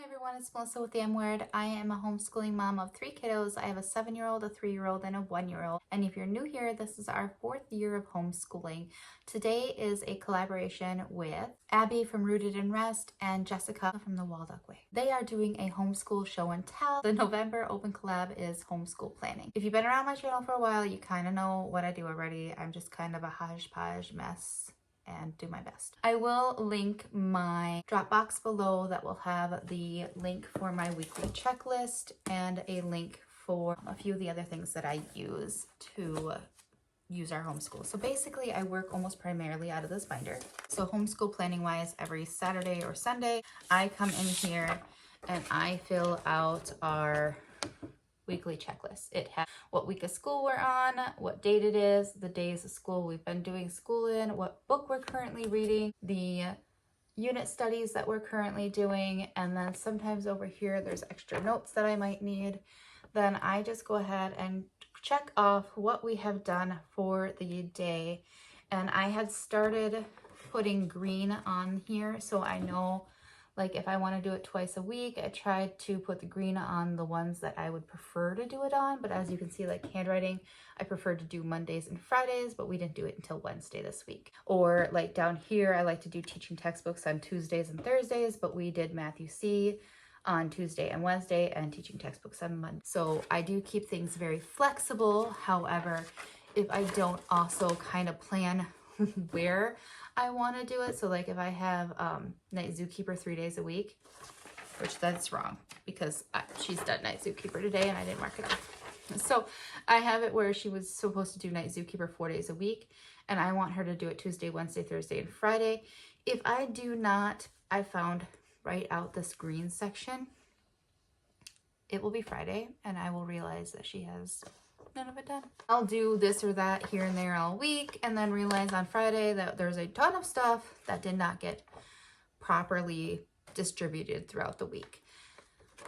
Hi everyone, it's Melissa with the M Word. I am a homeschooling mom of 3 kiddos. I have a 7-year-old, a 3-year-old, and a 1-year-old. And if you're new here, this is our 4th year of homeschooling. Today is a collaboration with Abby from Rooted and Rest and Jessica from the Waldock Way. They are doing a homeschool show and tell. The November open collab is homeschool planning. If you've been around my channel for a while, you kind of know what I do already. I'm just kind of a hodgepodge mess and do my best. I will link my Dropbox below that will have the link for my weekly checklist and a link for a few of the other things that I use to use our homeschool. So basically I work almost primarily out of this binder. So homeschool planning wise, every Saturday or Sunday, I come in here and I fill out our weekly checklist. It has what week of school we're on, what date it is, the days of school we've been doing school in, what book we're currently reading, the unit studies that we're currently doing, and then sometimes over here there's extra notes that I might need. Then I just go ahead and check off what we have done for the day. And I had started putting green on here so I know, like, if I want to do it twice a week, I tried to put the green on the ones that I would prefer to do it on. But as you can see, like handwriting, I prefer to do Mondays and Fridays, but we didn't do it until Wednesday this week. Or like down here, I like to do teaching textbooks on Tuesdays and Thursdays, but we did Matthew C on Tuesday and Wednesday and teaching textbooks on Monday. So I do keep things very flexible. However, if I don't also kind of plan where I want to do it. So like if I have Night Zookeeper 3 days a week, which that's wrong because she's done Night Zookeeper today and I didn't mark it off. So I have it where she was supposed to do Night Zookeeper 4 days a week and I want her to do it Tuesday, Wednesday, Thursday, and Friday. If I do not, I found write out this green section, it will be Friday and I will realize that she has none of it done. I'll do this or that here and there all week and then realize on Friday that there's a ton of stuff that did not get properly distributed throughout the week.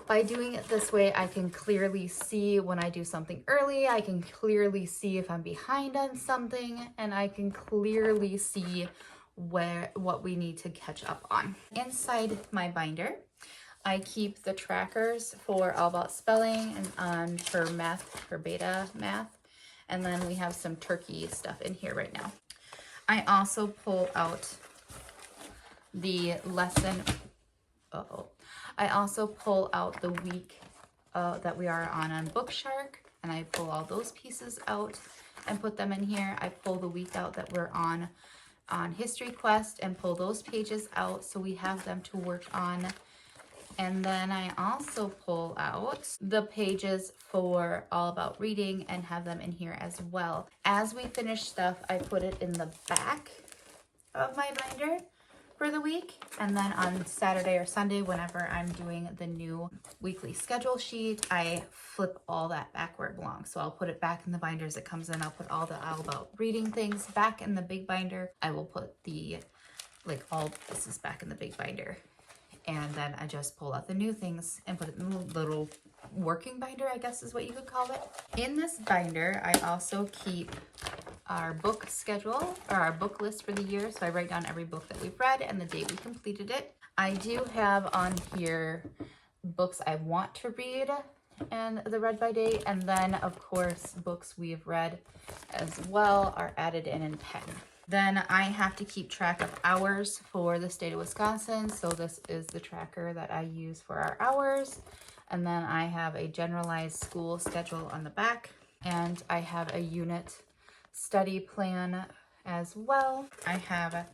By doing it this way, I can clearly see when I do something early, I can clearly see if I'm behind on something, and I can clearly see what we need to catch up on. Inside my binder, I keep the trackers for All About Spelling and for math, for beta math. And then we have some turkey stuff in here right now. I also pull out the lesson. I also pull out the week that we are on Bookshark. And I pull all those pieces out and put them in here. I pull the week out that we're on History Quest and pull those pages out so we have them to work on. And then I also pull out the pages for All About Reading and have them in here as well. As we finish stuff, I put it in the back of my binder for the week. And then on Saturday or Sunday, whenever I'm doing the new weekly schedule sheet, I flip all that back where it belongs. So I'll put it back in the binder as it comes in. I'll put all the All About Reading things back in the big binder. I will put the, all this is back in the big binder. And then I just pull out the new things and put it in the little working binder, I guess is what you could call it. In this binder, I also keep our book schedule or our book list for the year. So I write down every book that we've read and the date we completed it. I do have on here books I want to read and the read by date. And then of course, books we've read as well are added in pen. Then I have to keep track of hours for the state of Wisconsin. So this is the tracker that I use for our hours. And then I have a generalized school schedule on the back. And I have a unit study plan as well. I have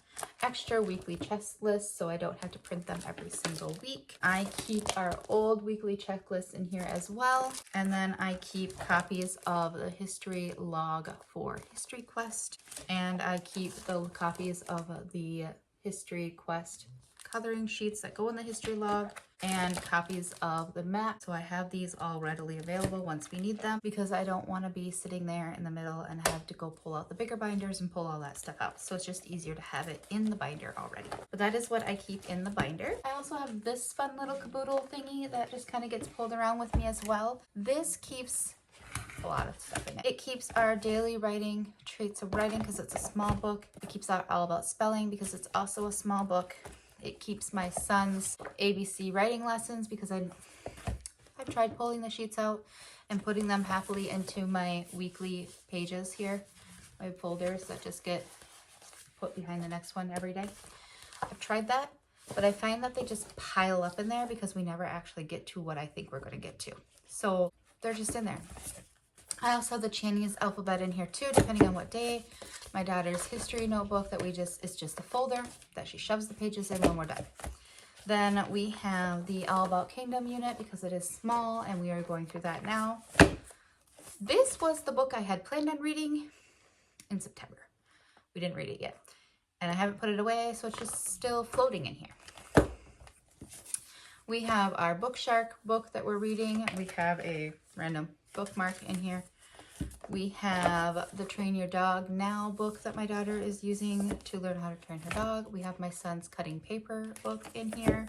extra weekly checklists so I don't have to print them every single week. I keep our old weekly checklist in here as well. And then I keep copies of the history log for History Quest. And I keep the copies of the History Quest coloring sheets that go in the history log and copies of the map. So I have these all readily available once we need them because I don't want to be sitting there in the middle and have to go pull out the bigger binders and pull all that stuff out. So it's just easier to have it in the binder already. But that is what I keep in the binder. I also have this fun little caboodle thingy that just kind of gets pulled around with me as well. This keeps a lot of stuff in it. It keeps our daily writing, traits of writing because it's a small book. It keeps out All About Spelling because it's also a small book. It keeps my son's ABC writing lessons because I've tried pulling the sheets out and putting them happily into my weekly pages here, my folders that just get put behind the next one every day. I've tried that, but I find that they just pile up in there because we never actually get to what I think we're going to get to. So they're just in there. I also have the Chinese alphabet in here too, depending on what day. My daughter's history notebook that it's just a folder that she shoves the pages in when we're done. Then we have the All About Kingdom unit because it is small and we are going through that now. This was the book I had planned on reading in September. We didn't read it yet. And I haven't put it away, so it's just still floating in here. We have our Book Shark book that we're reading. We have a random bookmark in here. We have the Train Your Dog Now book that my daughter is using to learn how to train her dog. We have my son's cutting paper book in here.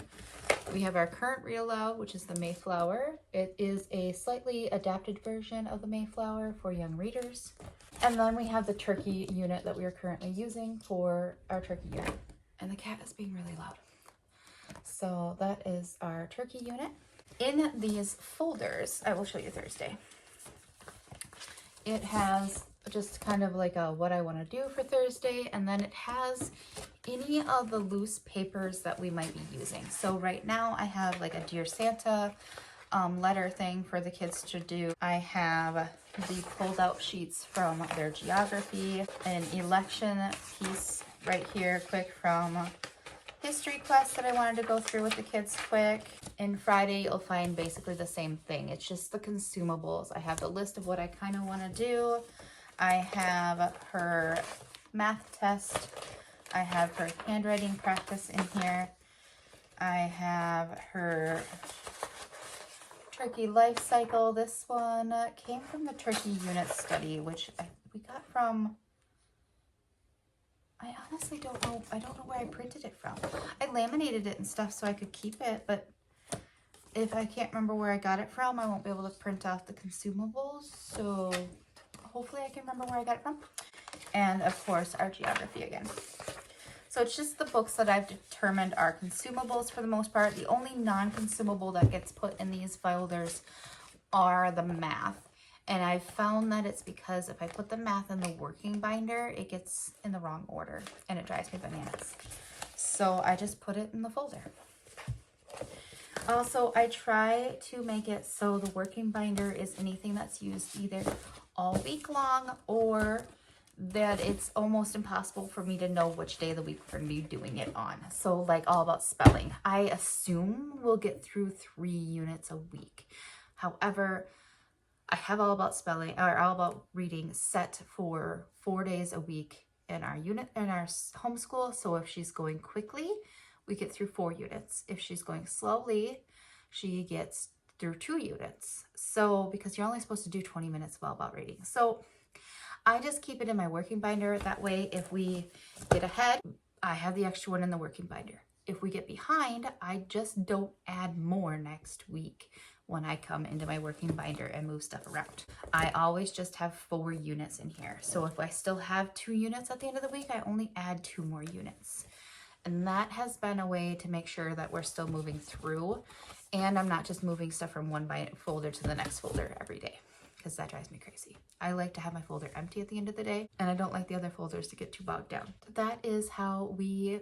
We have our current read aloud, which is the Mayflower. It is a slightly adapted version of the Mayflower for young readers. And then we have the turkey unit that we are currently using for our turkey unit. And the cat is being really loud. So that is our turkey unit. In these folders, I will show you Thursday. It has just kind of like a what I want to do for Thursday, and then it has any of the loose papers that we might be using. So right now I have like a Dear Santa letter thing for the kids to do. I have the pulled out sheets from their geography, an election piece right here quick from history class that I wanted to go through with the kids quick. And Friday you'll find basically the same thing. It's just the consumables. I have the list of what I kind of want to do. I have her math test. I have her handwriting practice in here. I have her turkey life cycle. This one came from the turkey unit study, which we got from, I honestly don't know. I don't know where I printed it from. I laminated it and stuff so I could keep it, but if I can't remember where I got it from, I won't be able to print off the consumables. So hopefully I can remember where I got it from. And of course, our geography again. So it's just the books that I've determined are consumables for the most part. The only non-consumable that gets put in these folders are the math. And I found that it's because if I put the math in the working binder, it gets in the wrong order and it drives me bananas. So I just put it in the folder. Also, I try to make it so the working binder is anything that's used either all week long or that it's almost impossible for me to know which day of the week we're going to be doing it on. So like All About Spelling, I assume we'll get through 3 units a week. However, I have All About Spelling or All About Reading set for 4 days a week in our unit in our homeschool. So if she's going quickly, we get through 4 units. If she's going slowly, she gets through 2 units. So because you're only supposed to do 20 minutes of All About Reading. So I just keep it in my working binder. That way, if we get ahead, I have the extra one in the working binder. If we get behind, I just don't add more next week when I come into my working binder and move stuff around. I always just have 4 units in here. So if I still have 2 units at the end of the week, I only add 2 more units. And that has been a way to make sure that we're still moving through and I'm not just moving stuff from one folder to the next folder every day because that drives me crazy. I like to have my folder empty at the end of the day and I don't like the other folders to get too bogged down. That is how we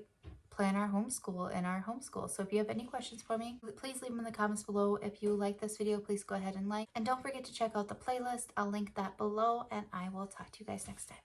plan our homeschool and our homeschool. So if you have any questions for me, please leave them in the comments below. If you like this video, please go ahead and like. And don't forget to check out the playlist. I'll link that below and I will talk to you guys next time.